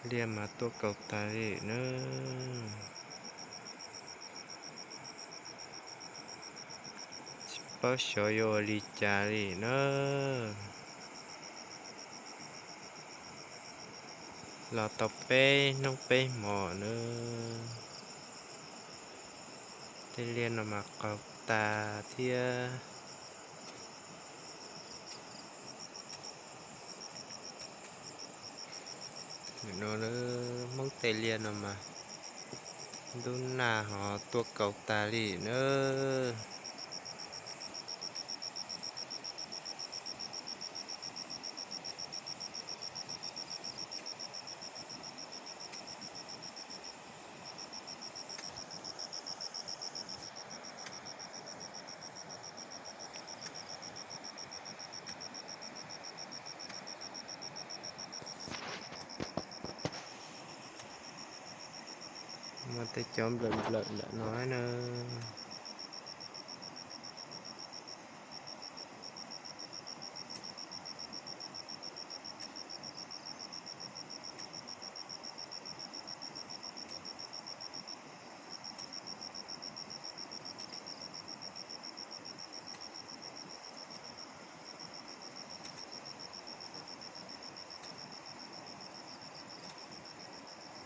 เรียนมาตัวเก่าตาลีเนอะเป้าชอยอลีจาลีเนอะเราต่อไปน้องไปหมอเนอะได้เรียนออกมาเก่าตาเทียโนเนอะมึงเตเรียนออกมาดูหน้าหอตัวเก่าตาลีเนอะมันจะจอมเลินละน้อยเนอะ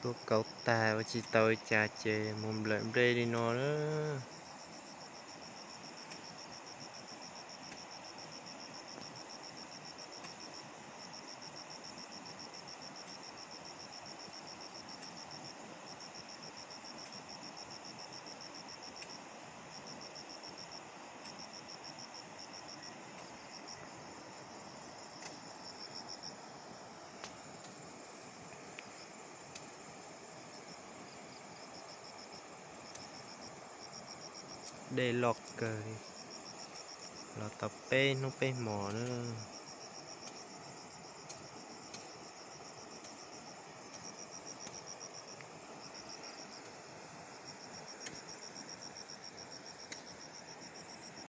ตัวเก่าตาว่าจิตอยจ่าเจมุมเลินเบรดิโนเนอะ ได้ล็อกเกอร์เราต่อไปน้องไปหมอเนอะ